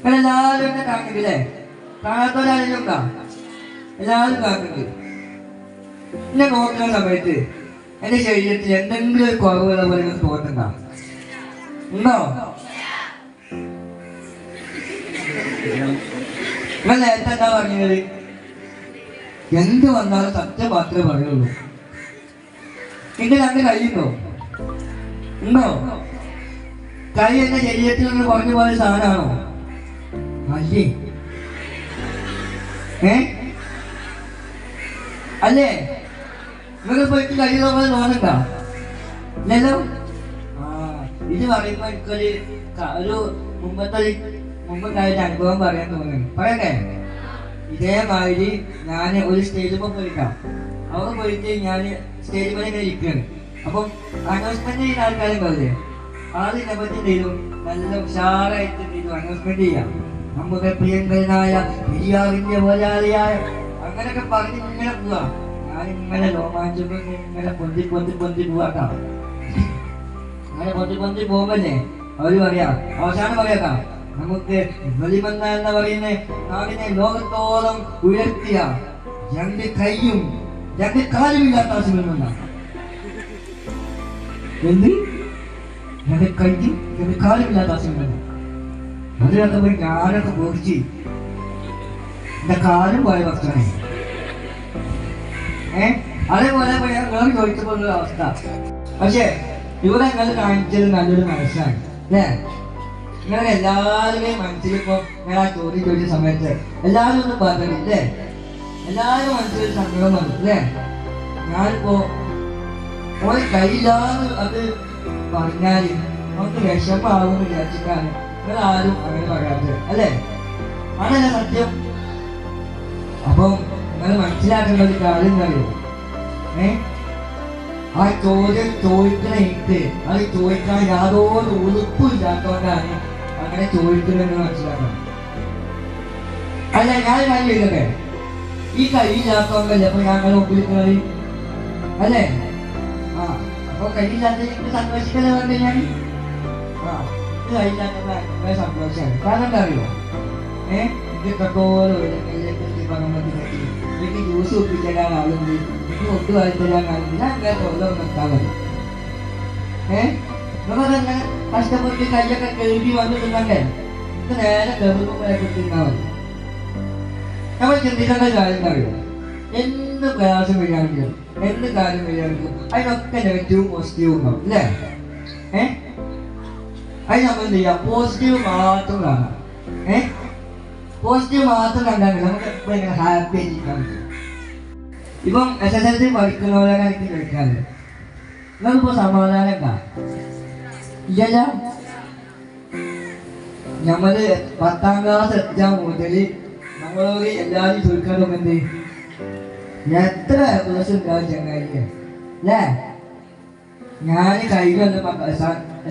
നിങ്ങളെല്ലാവരും എന്നെ കാണുന്നില്ലേ? കാണാത്തവരാരെങ്കിലും ഉണ്ടോ? എല്ലാവരും കാണുന്നുണ്ട്. എന്നെ നോക്കുന്ന സമയത്ത് എന്റെ ശരീരത്തിൽ എന്തെങ്കിലും ഒരു കുറവുള്ള പോലെ നിങ്ങൾക്ക് തോന്നുന്നുണ്ടോ? ഉണ്ടോ? നിങ്ങൾ നേരത്തെ എന്താ പറഞ്ഞത്? എന്ത് വന്നാലും സത്യം മാത്രമേ പറയുള്ളൂ. എന്റെ രണ്ട് കൈയുണ്ടോ? ഉണ്ടോ? കൈ എന്റെ ശരീരത്തിൽ നിന്ന് കുറഞ്ഞു പോയ സാധനമാണോ? അല്ലേ? അല്ലേ? നിങ്ങൾ പോയിട്ട് കഴിയുന്ന പോലെ തോന്നണ്ട ഇല്ലല്ലോ. ഇത് പറയുമ്പോ എനിക്കൊരു മുമ്പുണ്ടായ അനുഭവം പറയാൻ തോന്നുന്നു. പറയട്ടെ? ഇതേമാതിരി ഞാൻ ഒരു സ്റ്റേജിൽ പോയിട്ടാണ്. അവിടെ പോയിട്ട് ഞാൻ സ്റ്റേജിൽ പോലെ ഇങ്ങനെ ഇരിക്കുകയാണ്. അപ്പം അനൗൺസ്മെന്റ് ചെയ്യുന്ന ആൾക്കാരും പോലെ ആളിനെ പറ്റി ചെയ്തു നല്ല ഉഷാറായിട്ട് ചെയ്തു അനൗൺസ്മെന്റ് ചെയ്യാം. നമ്മുടെ പ്രിയങ്കരനായ പെരിയാറിന്റെ പോരാളിയായ അങ്ങനെയൊക്കെ പറഞ്ഞ് ഇങ്ങനെ പോവാ. ഞാനിങ്ങനെ രോമാഞ്ചം ഇങ്ങനെ പൊന്തി പോവാട്ടാ. അങ്ങനെ പൊന്തി പോകുമ്പല്ലേ അവര് പറയാ, അവസാനം പറയാ, നമുക്ക് വലിമന്ന എന്ന് പറയുന്ന നാടിനെ ലോകത്തോളം ഉയർത്തിയ രണ്ട് കൈയും രണ്ട് കാലുമില്ലാത്ത ആവശ്യമില്ല. എന്ത്? രണ്ട് കൈയും രണ്ട് കാലുമില്ലാത്ത ആവശ്യമില്ല. അതിലൊക്കെ പോയി ഞാനൊക്കെ പോയിച്ച് എന്റെ കാലും പോയ ഭക്ഷണേ. അതേപോലെ വേറെ ചോദിച്ചപ്പോഴുള്ള അവസ്ഥ. പക്ഷെ ഇവിടെ നിങ്ങൾ കാണിച്ചത് നല്ലൊരു മനസ്സാണ് അല്ലേ? നിങ്ങളെ എല്ലാവരുടെയും മനസ്സിലിപ്പോ ഞാൻ ആ ചോദ്യം ചോദിച്ച സമയത്ത് എല്ലാവരും ഒന്നും പറഞ്ഞില്ലേ? എല്ലാവരും മനസ്സിലൊരു സങ്കടം വന്നു അല്ലേ? ഞാനിപ്പോ ഓരോ കയ്യില്ലാതെ അത് പറഞ്ഞാല് നമുക്ക് വിഷമാകുമെന്ന് വിചാരിച്ചിട്ടാണ് നിങ്ങളാരും അങ്ങനെ പറയാത്തത് അല്ലേ? ആണല്ലേ സത്യം? അപ്പം നിങ്ങൾ മനസ്സിലാക്കേണ്ട ഒരു കാര്യം അറിയോ? ആ ചോദ്യം ചോദിക്കുന്ന എനിക്ക് അത് ചോദിക്കാൻ യാതൊരു ഉളുപ്പും ഇല്ലാത്തതുകൊണ്ടാണ് അങ്ങനെ ചോദിക്കുന്നതെന്ന് മനസ്സിലാക്കണം. അല്ല, ഞാൻ കാര്യം ചെയ്തേ, ഈ കഴിയില്ലാത്തവങ്കല്ലേ അപ്പൊ ഞങ്ങൾ ഒപ്പിരിക്കുന്നത് അല്ലേ? അപ്പൊ കഴിയില്ലാത്ത സന്തോഷിക്കല്ലേ വേണ്ട ഞാൻ? ഇത് കഴിയില്ലാത്ത സന്തോഷമാണ്. കാരണം എന്താ അറിയോ? ഇതൊക്കെത്തോളം എനിക്ക് ജ്യൂസ് ഒപ്പിച്ചേരാൻ ആളുണ്ട്, എനിക്ക് ഒട്ട് വായിത്തരാൻ ആളുണ്ട്. ഞാൻ അങ്ങനെ തൊഴിലും നിർത്താൻ മതി. നമ്മളങ്ങനെ കഷ്ടപ്പെട്ട് കയ്യൊക്കെ കഴുകി വന്ന് തിന്നണ്ടേ? ഇത് നേരെ കെറുമ്പോഴൊക്കെ തിന്നാൽ മതി. നമ്മൾ ചിന്തിക്കേണ്ട കാര്യം അറിയോ? എന്ത് പ്രയാസം വരികയാണെങ്കിലും എന്ത് കാര്യം വരികയാണെങ്കിലും അതിനൊക്കെ നെഗറ്റീവും പോസിറ്റീവും ഉണ്ടാവും അല്ലേ? അത് നമ്മൾ എന്ത് ചെയ്യാം? പോസിറ്റീവ് മാത്രം കാണാം. പോസിറ്റീവ് മാത്രം കണ്ടാൽ നമുക്ക് എപ്പോഴും ഇങ്ങനെ ഹാപ്പി ആയിരിക്കാൻ പറ്റും. ഇപ്പം SSLC പഠിക്കുന്നവരാണ് എനിക്ക് കഴിക്കാറ്. നിങ്ങൾക്കിപ്പോ സമാധാനം ഉണ്ടാ? ഇല്ലല്ലോ. നമ്മള് 10ാം ക്ലാസ് എക്സാം മുതൽ നമ്മളോട് എല്ലാവരും ചോദിക്കാറും എന്ത് എത്ര ദിവസം ഉണ്ടാവും ചങ്ങായി അല്ലേ? ഞാൻ കഴിഞ്ഞ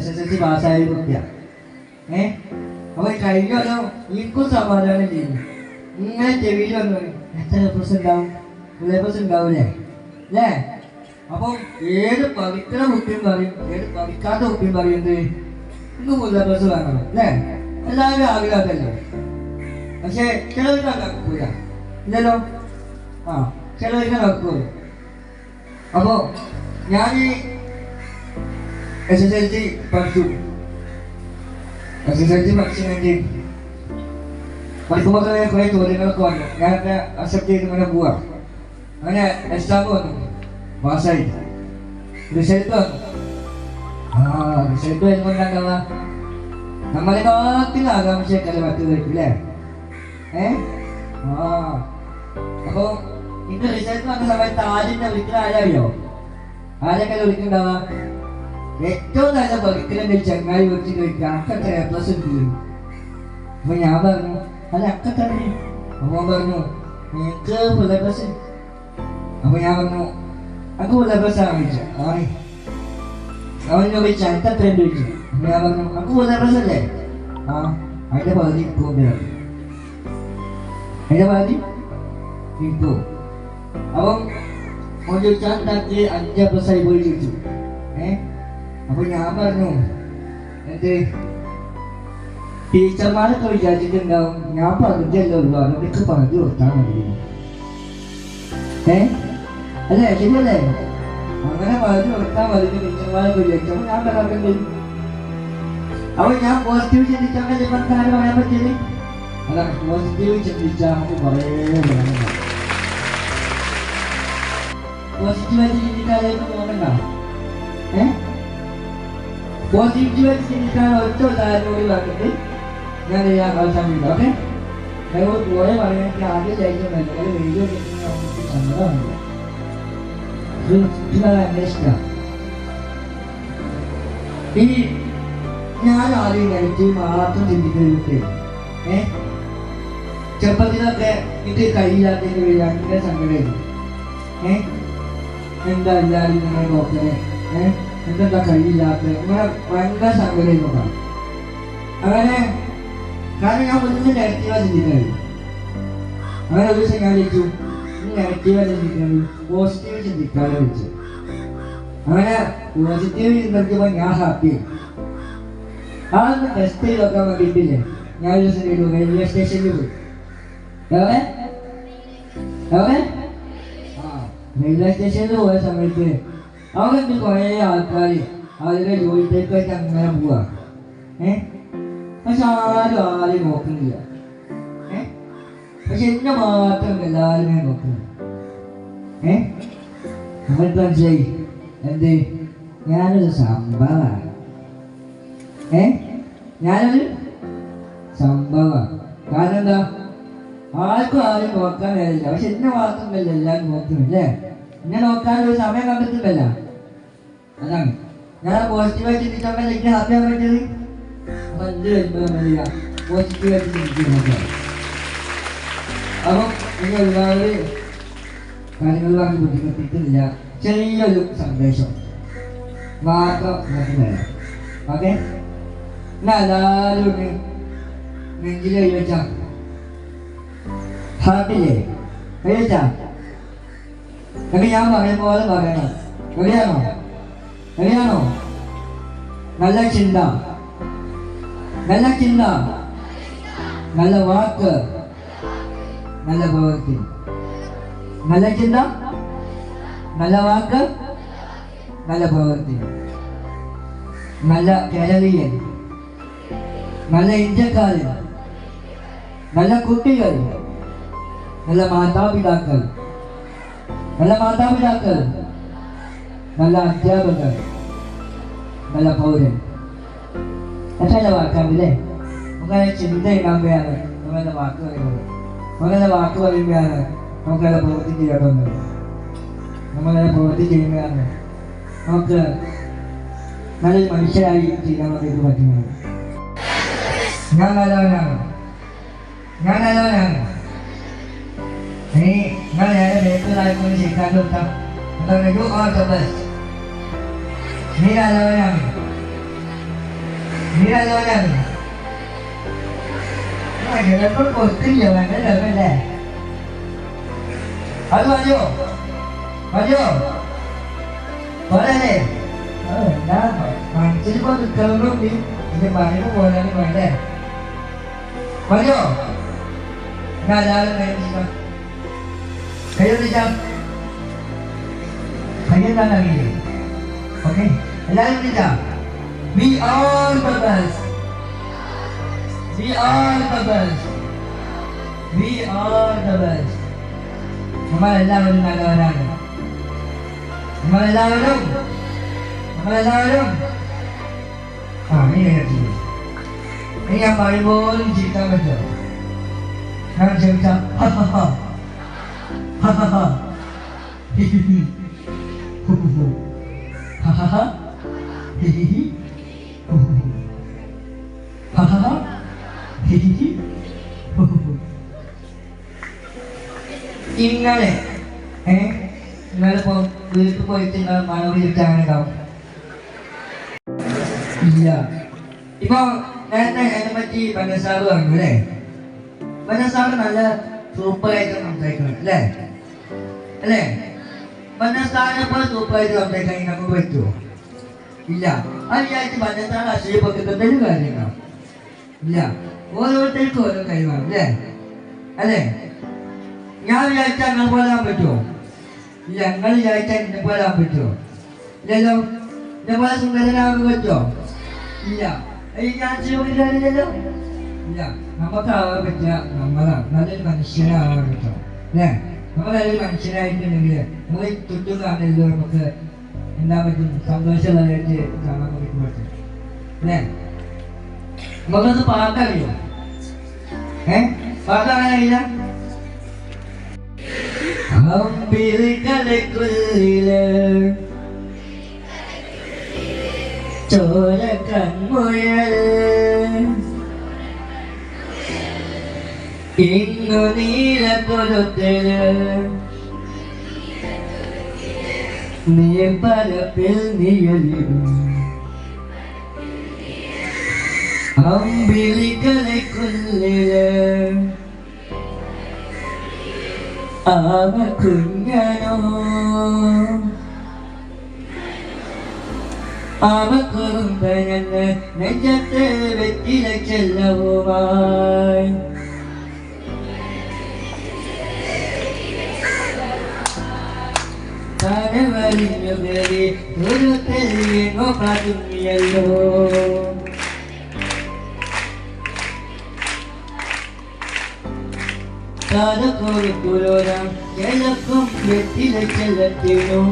SSLC പാസ്സായ കുട്ടിയാ. അപ്പൊ കഴിഞ്ഞ എനിക്കും സമാധാനം ചെയ്യുന്നു. ഇങ്ങനെ ചെവിയിൽ വന്നു എത്ര ദിവസം ഉണ്ടാവും, സിലബസ് ഉണ്ടാവൂലേ അല്ലേ? അപ്പം ഏത് പഠിക്കുന്ന കുട്ടിയും പറയും, ഏത് പഠിക്കാത്ത കുട്ടിയും പറയുന്നത് ഇന്ന് സിലബസ് വേണം അല്ലേ? എല്ലാവരും ആഗ്രഹമല്ലേ? പക്ഷെ ചിലവർക്ക് നടക്കൂല ഇല്ലല്ലോ. ചിലവർക്ക് നടക്കൂല. അപ്പോ ഞാൻ SSLC പഠിച്ചു. SSLC പഠിച്ചു പഠിക്കുമ്പോൾ തന്നെ കുറെ ചോദ്യങ്ങളൊക്കെ വന്നു. ഞാനൊക്കെ അക്സെപ്റ്റ് ചെയ്ത് ഇങ്ങനെ പോവാ. അങ്ങനെ എക്സാം വന്നു, പാസ്സായി. റിസൾട്ട് വന്നു. റിസൾട്ട് വരുമ്പോൾ എന്താ നമ്മളെ കാത്തിൽ ആകാംക്ഷയൊക്കെ മറ്റു കഴിക്കും അല്ലേ? അപ്പൊ ഇന്ന് റിസൾട്ട് വന്ന സമയത്ത് ആദ്യം വിളിക്കുന്ന ആരറിയോ? ആരൊക്കെ വിളിക്കുന്നുണ്ടാവാ? ഏറ്റവും നല്ല പഠിക്കുന്ന ചങ്ങായി വിളിച്ച് ചോദിക്കാം അക്കൊക്കെ A+ ഉണ്ട്. അപ്പൊ ഞാൻ പറഞ്ഞു അത് അക്കത്തന്നെ. അപ്പൊ പറഞ്ഞു എനിക്ക് സിലബസ്. അപ്പൊ ഞാൻ പറഞ്ഞു അക്ക് സിലബസ് ആണ് ചോദിച്ചു. അവൻ ചോദിച്ചു എനിക്ക് എത്രയും ചോദിച്ചു. അപ്പൊ ഞാൻ പറഞ്ഞു അക്ക് സിലബസ് അല്ലേ? അതിന്റെ പകുതി ഇരിക്കും. അതിന്റെ പകുതി ഇരിക്കും. അപ്പം ഓൻ ചോദിച്ചാൽ ഉണ്ടാക്കി 5+ ആയി പോയി ചോദിച്ചു. അപ്പൊ ഞാൻ പറഞ്ഞു എന്ത് ടീച്ചർമാരൊക്കെ വിചാരിച്ചിട്ടുണ്ടാവും ഞാൻ പറഞ്ഞല്ലേ ഉള്ളൂ അതൊക്കെ പറഞ്ഞു കൊടുത്താൽ മതി. അല്ലേ ശരിയല്ലേ? അങ്ങനെ പറഞ്ഞു കൊടുത്താൽ മതി ടീച്ചർമാരൊക്കെ വിചാരിച്ചപ്പോൾ ഞാൻ പറയാറുണ്ട്. അപ്പോൾ ഞാൻ പോസിറ്റീവ് ചിന്തിച്ചാൽ നമുക്ക് ആരും പറയാൻ പറ്റില്ലേ? അതാണ് പോസിറ്റീവ് ചിന്തിച്ചാൽ നമുക്ക് കുറേ പറയാനുണ്ട്. പോസിറ്റീവായിട്ട് ചിന്തിക്കാനായിട്ട് തോന്നണ്ട. പോസിറ്റീവായിട്ട് ചിന്തിക്കാൻ ഒറ്റ ഉദാഹരണോട് പറഞ്ഞിട്ട് ഞാൻ അവസാനില്ല. ഓക്കെ, ഞങ്ങൾ കുറെ പറയാൻ ആദ്യം കഴിക്കുന്നില്ല. വീഡിയോ നമുക്ക് സമ്മതമില്ല. അന്വേഷിക്കാം. ഇനി ഞാൻ ആദ്യം നെഗറ്റീവ് മാത്രം ചിന്തിക്കുന്നത് ചെറുപ്പത്തിലൊക്കെ എനിക്ക് കഴിയില്ലാത്തതിന് ഭയങ്കര സങ്കടമായിരുന്നു. എന്താ എല്ലാവരും ഇങ്ങനെ നോക്കണേ, എന്തെന്താ കഴിയില്ലാത്ത ഇങ്ങനെ ഭയങ്കര സങ്കടമായിരുന്നു. അങ്ങനെ കാരണം ഞാൻ ഒന്നും നെഗറ്റീവായി ചിന്തിക്കാറില്ല. അങ്ങനെ ഒരു ദിവസം ഞാൻ വിളിച്ചു നെഗറ്റീവായി ചിന്തിക്കാറ് പോസിറ്റീവ് ചിന്തിക്കാതെ വിളിച്ചു. അങ്ങനെ പോസിറ്റീവ് ചിന്തിക്കുമ്പോൾ ഞാൻ ഹാപ്പിയായി. അതൊന്ന് ടെസ്റ്റ് ചെയ്ത് നോക്കാൻ വേണ്ടിയിട്ടില്ലേ ഞാൻ ഒരു ദിവസം ചെയ്തു. റെയിൽവേ സ്റ്റേഷനിൽ പോയി. റെയിൽവേ സ്റ്റേഷനിൽ പോയ സമയത്ത് അവിടെ കുറേ ആൾക്കാർ അവരുടെ ജോലിത്തേക്കായിട്ട് അങ്ങനെ പോവാ. പക്ഷെ ആരും നോക്കുന്നില്ല. പക്ഷെ എന്നെ മാത്രം എല്ലാവരും നോക്കുന്നു. നമ്മൾക്ക് മനസ്സിലായി എന്ത് ഞാനൊരു സംഭവമാണ്. ഞാനൊരു സംഭവമാണ്. കാരണം എന്താ ആർക്കും ആരും നോക്കാൻ കഴിയില്ല. പക്ഷെ എന്നെ മാത്രമല്ല എല്ലാവരും നോക്കുന്നില്ലേ? എന്നെ നോക്കാനൊരു സമയം കണ്ടെത്തുന്നില്ല. അതാണ് ഞാൻ പോസിറ്റീവായിട്ട് ചിന്തിക്കാൻ എനിക്ക് ഹാപ്പിയാൻ പറ്റിയത്. അപ്പൊ എന്ത് വരുമ്പോഴാ പോസിറ്റീവായിട്ട് ചിന്തിക്കുന്നത്. അപ്പം ഇനി ഒരുപാട് കാര്യങ്ങൾ പറഞ്ഞ് ബുദ്ധിമുട്ടിയിട്ടില്ല. ചെറിയൊരു സന്ദേശം മാത്രം നമുക്ക് തരാം. ഓക്കെ, എന്നാ എല്ലാവരും ഒന്ന് നെഞ്ചിൽ കൈവച്ചാ ഹാപ്പില്ലേ? കൈവച്ചാ എന്നിട്ട് ഞാൻ പറയുമ്പോൾ പറയണം. റെഡിയാണോ? റെഡിയാണോ? നല്ല ചിന്ത, നല്ല ചിന്ത, നല്ല വാക്ക്, നല്ല പ്രവൃത്തി. നല്ല ചിന്ത, നല്ല വാക്ക്, നല്ല പ്രവൃത്തി. നല്ല കേരളീയൻ, നല്ല ഇന്ത്യക്കാരൻ, നല്ല കുട്ടികൾ, നല്ല മാതാപിതാക്കൾ, നല്ല മാതാപിതാക്കൾ, നല്ല അധ്യാപകർ, നല്ല പൗരൻ. എത്ര നല്ല വാക്കാണല്ലേ? നമുക്കത് ചിന്ത ഉണ്ടാകുകയാണ് നമ്മളെ വാക്ക് പറയുന്നത്. നമ്മളെ വാക്ക് പറയുകയാണ് നമുക്കത് പ്രവൃത്തി ചെയ്യേണ്ടത്. നമ്മളെ പ്രവൃത്തി ചെയ്യുകയാണ് നമുക്ക് നല്ലൊരു മനുഷ്യരായി ചെയ്യാൻ വേണ്ടിയിട്ട് പറ്റുന്നത്. ഞാൻ നല്ലവനാണ്, ഞാൻ നല്ലവനാണ്. ഇനി നിങ്ങൾ നേരെ ബേക്കറായിക്കൊണ്ട് ശരിക്കാൻ കൊടുത്താൽ എന്താണ്? You are the best. നീ നല്ലവനാണ്, നീ നല്ലവനാണ്. ചിലപ്പോൾ കൊടുത്തില്ല വേണ്ട ലെവല്ലേ? അത് മതിയോ? മതിയോ? പോരല്ലേ? എന്താ മനസ്സിലിപ്പോ നിൽക്കുന്നതുകൊണ്ട് ഇത് പറയുമ്പോൾ പോരാനും വേണ്ടേ? മതിയോ? ഞാൻ എല്ലാവരും കൈയൊന്നിച്ചാം. കൈയെന്താണെന്ന് അറിയില്ലേ? ഓക്കെ, എല്ലാവരും വിളിച്ചാം. We are the best. We are the best. We are the best. നമ്മളെല്ലാവരും നല്ലവരാണ്. നമ്മളെല്ലാവരും ഇനി ഞാൻ പറയുമ്പോഴും ചിരിക്കാൻ പറ്റുമോ? ഞാൻ ചോദിച്ചാ ഇന്നലെ വീട്ടിൽ പോയിട്ട് മഴ വിളിച്ച് അങ്ങനെ ഉണ്ടാവും. ഇല്ല, ഇപ്പൊ നേരത്തെ എന്നെ പറ്റി ബന്നസാറ് പറഞ്ഞു അല്ലേ? ബന്നസാറ് നല്ല സൂപ്പറായിട്ട് സംസാരിക്കണം അല്ലേ? അല്ലേ? ബന്നസാറിനെ പോലെ സൂപ്പറായിട്ട് സംസാരിക്കാൻ നമുക്ക് പറ്റുമോ? ഇല്ല. അത് വിചാരിച്ച് ബന്നസാറ് അശ്വരി പൊക്കത്തെ കാര്യങ്ങളാണ്. ഇല്ല. ഓരോരുത്തർക്കും ഓരോ കഴിവാണ് അല്ലേ? അല്ലേ? ഞാൻ വിചാരിച്ചാൽ അങ്ങനെ പോലാൻ പറ്റുമോ? ഇല്ല. നിങ്ങൾ വിചാരിച്ചാൽ എന്നെ പോലാൻ പറ്റുമോ? ഇല്ലല്ലോ. എന്നെ പോലെ സുന്ദരനാകാൻ പറ്റുമോ? ഇല്ല. ഞാൻ ചെയ്യില്ലല്ലോ. ഇല്ല. നമുക്കാവാൻ പറ്റുക നമ്മളാണ്. നല്ലൊരു മനുഷ്യനാവാൻ പറ്റും അല്ലേ? നമ്മൾ നല്ലൊരു മനുഷ്യനായിട്ടുണ്ടെങ്കിൽ നമ്മൾ ചുറ്റും കാണുന്നത് നമുക്ക് എന്താ പറ്റും? സന്തോഷമുള്ളതായിട്ട് കാണാൻ പറ്റും അല്ലേ? നമുക്കത് പാട്ടറിയോ? പാട്ടാകാനില്ല. അമ്പിളിക്കലക്കുള്ളില് ചോര കൺമുഴൽ ഇന്നു നീലക്കൊലുത്തില് നീർപ്പരപ്പിൽ നിഴലിടും അമ്പിളിക്കലക്കുള്ളില് അവ കുഞ്ഞനോ അവ കുറുമ്പനെന്ന് നെഞ്ചത്ത് വെറ്റില ചെല്ലവുമായി കരവലിഞ്ഞു കയറി ഒരു തെളിയെങ്ങോ പതുങ്ങിയല്ലോ. കാലക്കോളിക്കുലോരം കിഴക്കും വെറ്റില ചെല്ലത്തിനും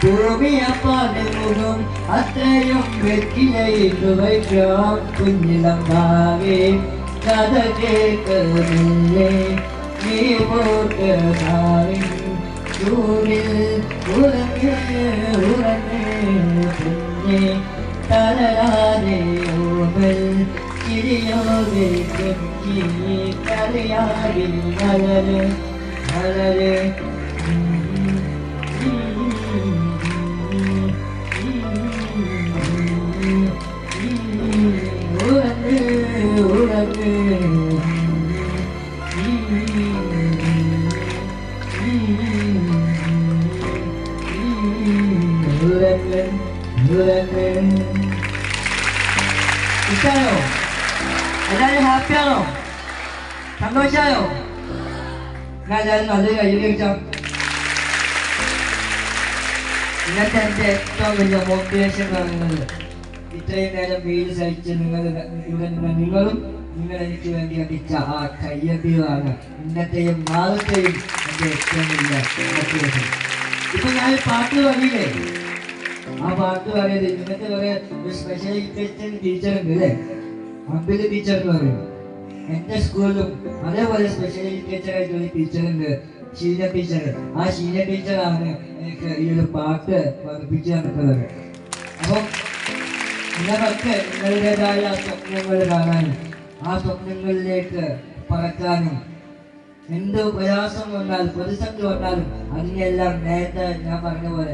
ഭൂമിയപ്പാടെ മുഖം അത്രയും വെറ്റിലയിട്ടു വയ്ക്കാം. കുഞ്ഞിലമ്പാവേ കഥ കേൾക്കുന്നില്ലേ നീ പോട്ട് നാവിൻ ചൂടിൽ ഉറങ്ങേ ഉറങ്ങേ കുഞ്ഞേ തളരാതെ ഓമൽ ചിരിയോടെ കൊഞ്ചി കരയാടി വളര് വളര് ഉറങ്ങ് ഉറങ്ങ് ഉറങ്ങ് ഉറങ്ങ്. ഇഷ്ടായോ? എല്ലാവരും ഹാപ്പിയാണോ? സന്തോഷമായോ? ഞാൻ എല്ലാവരും നല്ലൊരു കയ്യിൽ കഴിച്ചോ. ഇന്നത്തെ എൻ്റെ ഏറ്റവും വലിയ മോട്ടിവേഷൻ എന്ന് പറയുന്നത് ഇത്രയും നേരം വെയിൽ സഹിച്ച് നിങ്ങളും നിങ്ങൾ എനിക്ക് വേണ്ടി അടിച്ച ആ കയ്യടിയാണ് ഇന്നത്തെയും നാളത്തെയും എൻ്റെ ഏറ്റവും വലിയ മോട്ടിവേഷൻ. ഇപ്പൊ ഞാൻ പാട്ട് പാടിയില്ലേ? ആ പാട്ട് പാടിയത് ഇന്നത്തെ കുറെ ഒരു സ്പെഷ്യൽ എഡ്യൂക്കേഷൻ ടീച്ചർ ഉണ്ട് അല്ലേ? അമ്പിളി ടീച്ചർ എന്ന് പറയും. എൻ്റെ സ്കൂളിലും അതേപോലെ സ്പെഷ്യൽ എഡ്യൂക്കേറ്ററായിട്ട് ഒരു ടീച്ചറുണ്ട്, ഷീന ടീച്ചർ. ആ ഷീന ടീച്ചറാണ് എനിക്ക് ഈ ഒരു പാട്ട് പഠിപ്പിച്ചു തന്നിട്ടുള്ളത്. അപ്പം നിങ്ങളൊക്കെ നിങ്ങളുടേതായ സ്വപ്നങ്ങൾ കാണാനും ആ സ്വപ്നങ്ങളിലേക്ക് പറക്കാനും എന്ത് പ്രയാസം വന്നാലും പ്രതിസന്ധി വന്നാലും അതിനെല്ലാം നേരത്തെ ഞാൻ പറഞ്ഞ പോലെ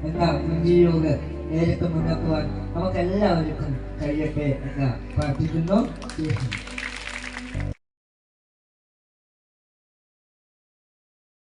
എന്താ പുഞ്ചിരിയോട് നേരിട്ട് മുന്നോട്ട് പോകാൻ നമുക്കെല്ലാവർക്കും കഴിയട്ടെ എന്ന് പ്രാർത്ഥിക്കുന്നു.